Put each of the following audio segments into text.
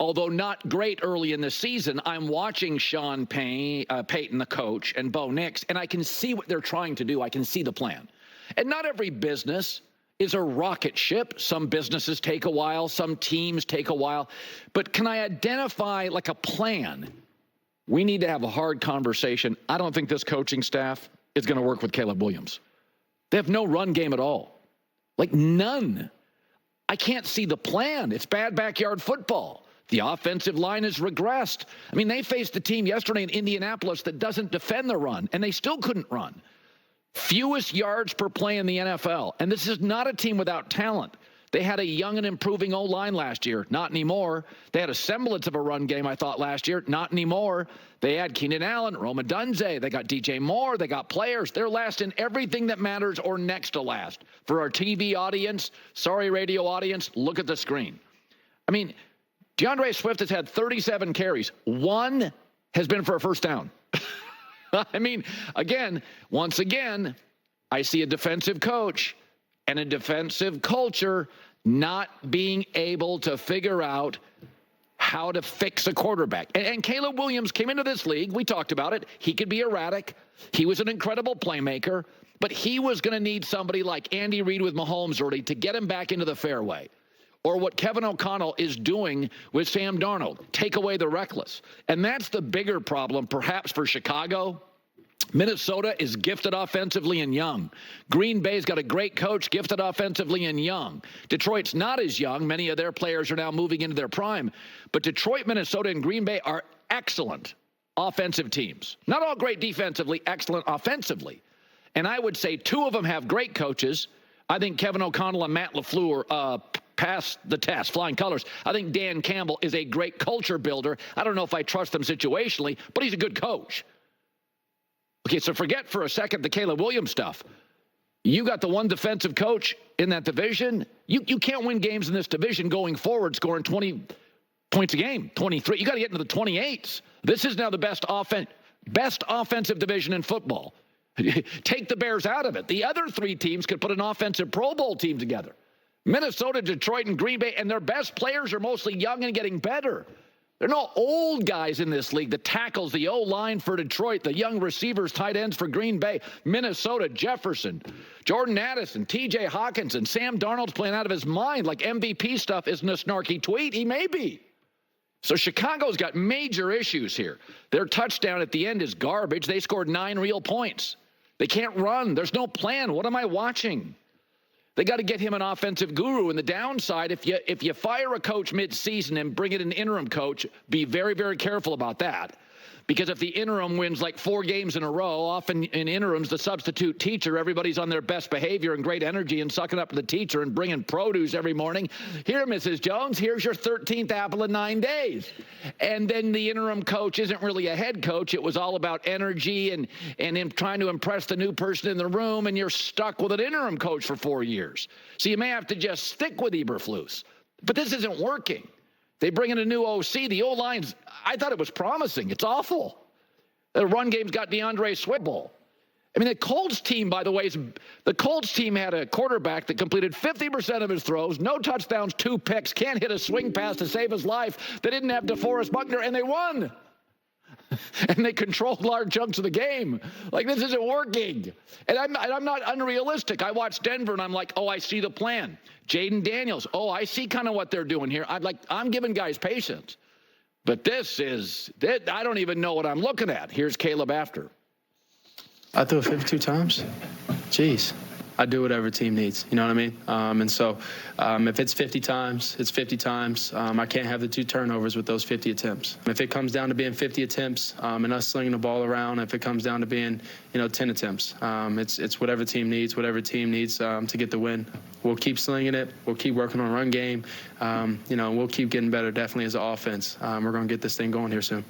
although not great early in the season, I'm watching Sean Payton, the coach, and Bo Nix, and I can see what they're trying to do. I can see the plan. And not every business is a rocket ship. Some businesses take a while. Some teams take a while. But can I identify like a plan? We need to have a hard conversation. I don't think this coaching staff is going to work with Caleb Williams. They have no run game at all. Like none. I can't see the plan. It's bad backyard football. The offensive line has regressed. I mean, they faced a team yesterday in Indianapolis that doesn't defend the run, and they still couldn't run. Fewest yards per play in the NFL. And this is not a team without talent. They had a young and improving O-line last year. Not anymore. They had a semblance of a run game, I thought, last year. Not anymore. They had Keenan Allen, Rome Odunze. They got DJ Moore. They got players. They're last in everything that matters or next to last. For our TV audience, sorry, radio audience, look at the screen. I mean, DeAndre Swift has had 37 carries. One has been for a first down. I mean, once again, I see a defensive coach and a defensive culture not being able to figure out how to fix a quarterback. And Caleb Williams came into this league. We talked about it. He could be erratic. He was an incredible playmaker. But he was going to need somebody like Andy Reid with Mahomes early to get him back into the fairway. Or what Kevin O'Connell is doing with Sam Darnold, take away the reckless. And that's the bigger problem, perhaps, for Chicago. Minnesota is gifted offensively and young. Green Bay's got a great coach, gifted offensively and young. Detroit's not as young. Many of their players are now moving into their prime. But Detroit, Minnesota, and Green Bay are excellent offensive teams. Not all great defensively, excellent offensively. And I would say two of them have great coaches. I think Kevin O'Connell and Matt LaFleur pass the test, flying colors. I think Dan Campbell is a great culture builder. I don't know if I trust him situationally, but he's a good coach. Okay, so forget for a second the Caleb Williams stuff. You got the one defensive coach in that division. You can't win games in this division going forward scoring 20 points a game, 23. You got to get into the 28s. This is now the best offensive division in football. Take the Bears out of it. The other three teams could put an offensive Pro Bowl team together. Minnesota, Detroit, and Green Bay, and their best players are mostly young and getting better. There are no old guys in this league. The tackles, the O-line for Detroit, the young receivers, tight ends for Green Bay, Minnesota, Jefferson, Jordan Addison, TJ Hawkinson, Sam Darnold's playing out of his mind. Like MVP stuff isn't a snarky tweet. He may be. So Chicago's got major issues here. Their touchdown at the end is garbage. They scored 9 real points. They can't run. There's no plan. What am I watching? They got to get him an offensive guru. And the downside, if you fire a coach mid-season and bring in an interim coach, be very, very careful about that. Because if the interim wins like 4 games in a row, often in interims, the substitute teacher, everybody's on their best behavior and great energy and sucking up to the teacher and bringing produce every morning. Here, Mrs. Jones, here's your 13th apple in 9 days. And then the interim coach isn't really a head coach. It was all about energy and him trying to impress the new person in the room, and you're stuck with an interim coach for 4 years. So you may have to just stick with Eberflus. But this isn't working. They bring in a new OC. The O-line's, I thought it was promising. It's awful. The run game's got DeAndre Swift. I mean, the Colts team, by the way, the Colts team had a quarterback that completed 50% of his throws, no touchdowns, 2 picks, can't hit a swing pass to save his life. They didn't have DeForest Buckner, and they won. And they controlled large chunks of the game. Like, this isn't working. And I'm not unrealistic. I watched Denver, and I'm like, oh, I see the plan. Jaden Daniels, oh, I see kind of what they're doing here. I'm giving guys patience. But I don't even know what I'm looking at. Here's Caleb after. I threw it 52 times. Jeez. I do whatever team needs, you know what I mean? And so if it's 50 times, it's 50 times. I can't have the 2 turnovers with those 50 attempts. If it comes down to being 50 attempts and us slinging the ball around, if it comes down to being, 10 attempts, it's whatever team needs to get the win. We'll keep slinging it. We'll keep working on run game. We'll keep getting better definitely as an offense. We're going to get this thing going here soon.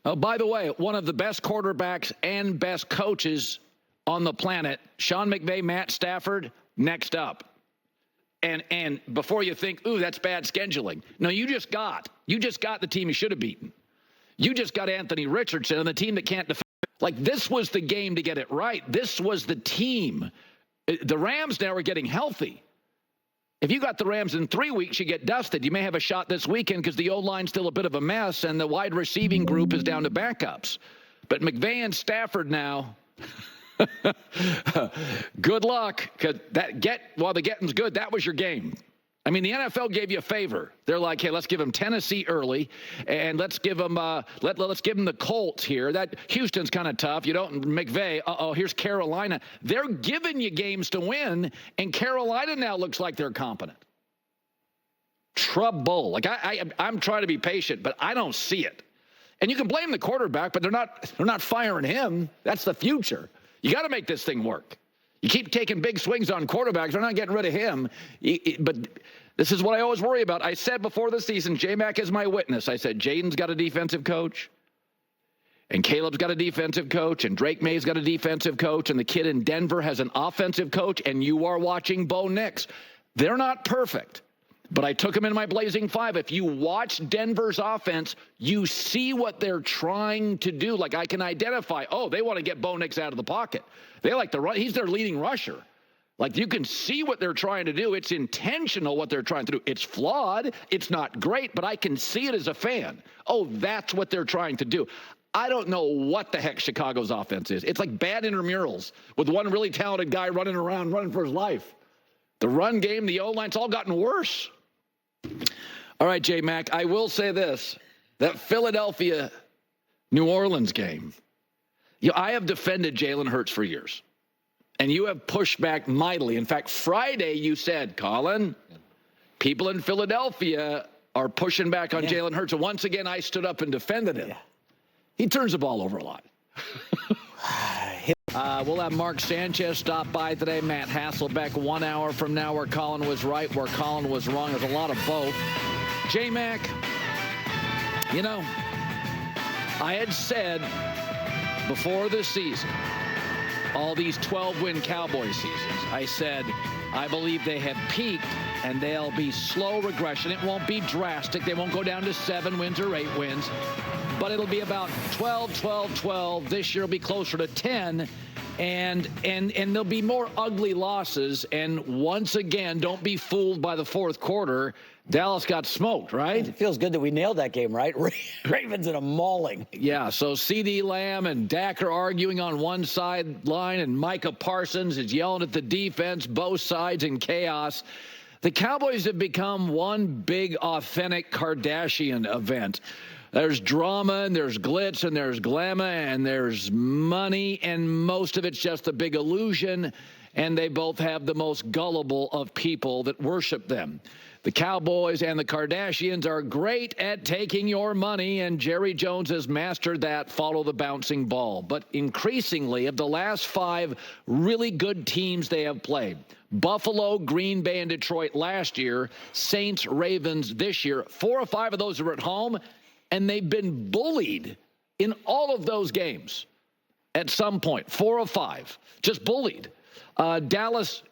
Oh, by the way, one of the best quarterbacks and best coaches on the planet, Sean McVay, Matt Stafford, next up. And before you think, ooh, that's bad scheduling. No, you just got the team you should have beaten. You just got Anthony Richardson and the team that can't defend. Like, this was the game to get it right. This was the team. The Rams now are getting healthy. If you got the Rams in 3 weeks, you get dusted. You may have a shot this weekend because the O-line's still a bit of a mess and the wide receiving group is down to backups. But McVay and Stafford now, good luck. Because while the getting's good, that was your game. I mean, the NFL gave you a favor. They're like, hey, let's give them Tennessee early, and let's give them let's give them the Colts here. That Houston's kind of tough. You don't McVay. Here's Carolina. They're giving you games to win, and Carolina now looks like they're competent. Trouble. Like I'm trying to be patient, but I don't see it. And you can blame the quarterback, but they're not firing him. That's the future. You got to make this thing work. You keep taking big swings on quarterbacks. They're not getting rid of him. But this is what I always worry about. I said before the season, J-Mac is my witness. I said, Jaden's got a defensive coach, and Caleb's got a defensive coach, and Drake May's got a defensive coach, and the kid in Denver has an offensive coach, and you are watching Bo Nix. They're not perfect, but I took them in my Blazing Five. If you watch Denver's offense, you see what they're trying to do. Like I can identify, they want to get Bo Nix out of the pocket. They like to run. He's their leading rusher. Like you can see what they're trying to do. It's intentional what they're trying to do. It's flawed. It's not great, but I can see it as a fan. That's what they're trying to do. I don't know what the heck Chicago's offense is. It's like bad intramurals with one really talented guy running around, running for his life. The run game, the O-line, it's all gotten worse. All right, J-Mac, I will say this. That Philadelphia-New Orleans game, I have defended Jalen Hurts for years, and you have pushed back mightily. In fact, Friday you said, Colin, people in Philadelphia are pushing back on Jalen Hurts. And once again, I stood up and defended him. Yeah. He turns the ball over a lot. We'll have Mark Sanchez stop by today. Matt Hasselbeck 1 hour from now, where Colin was right, where Colin was wrong. There's a lot of both. J-Mac, I had said before the season, all these 12-win Cowboy seasons, I said, I believe they have peaked and they'll be slow regression. It won't be drastic. They won't go down to 7 wins or 8 wins, but it'll be about 12, 12, 12. This year will be closer to 10. And there'll be more ugly losses. And once again, don't be fooled by the fourth quarter. Dallas got smoked, right? It feels good that we nailed that game, right? Ravens in a mauling. Yeah, so CeeDee Lamb and Dak are arguing on one sideline, and Micah Parsons is yelling at the defense, both sides in chaos. The Cowboys have become one big, authentic Kardashian event. There's drama, and there's glitz, and there's glamour, and there's money, and most of it's just a big illusion, and they both have the most gullible of people that worship them. The Cowboys and the Kardashians are great at taking your money, and Jerry Jones has mastered that follow the bouncing ball. But increasingly, of the last 5 really good teams they have played, Buffalo, Green Bay, and Detroit last year, Saints, Ravens this year, 4 or 5 of those are at home, and they've been bullied in all of those games at some point. 4 of 5, just bullied. Dallas,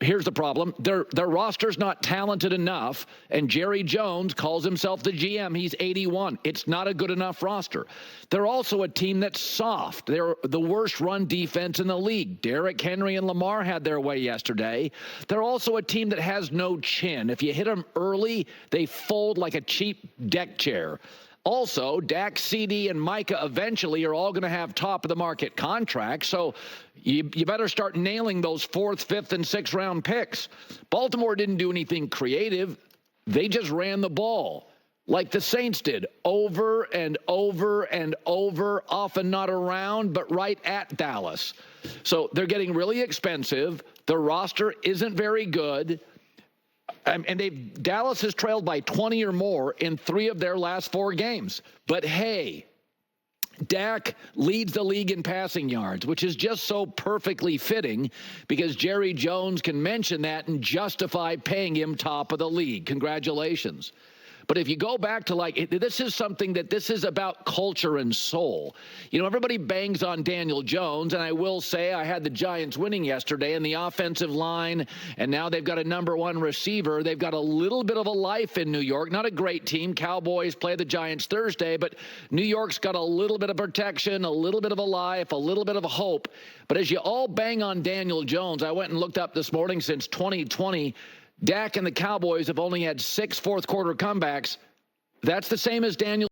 here's the problem. Their roster's not talented enough, and Jerry Jones calls himself the GM. He's 81. It's not a good enough roster. They're also a team that's soft. They're the worst run defense in the league. Derrick Henry and Lamar had their way yesterday. They're also a team that has no chin. If you hit them early, they fold like a cheap deck chair. Also, Dak, CD, and Micah eventually are all going to have top-of-the-market contracts, so you better start nailing those 4th, 5th, and 6th round picks. Baltimore didn't do anything creative. They just ran the ball like the Saints did, over and over and over, often not around, but right at Dallas. So they're getting really expensive. The roster isn't very good. And Dallas has trailed by 20 or more in 3 of their last 4 games. But hey, Dak leads the league in passing yards, which is just so perfectly fitting because Jerry Jones can mention that and justify paying him top of the league. Congratulations. But if you go back to this is about culture and soul. Everybody bangs on Daniel Jones, and I will say I had the Giants winning yesterday, and the offensive line, and now they've got a number 1 receiver. They've got a little bit of a life in New York. Not a great team. Cowboys play the Giants Thursday, but New York's got a little bit of protection, a little bit of a life, a little bit of a hope. But as you all bang on Daniel Jones, I went and looked up this morning since 2020, Dak and the Cowboys have only had 6 fourth-quarter comebacks. That's the same as Daniel.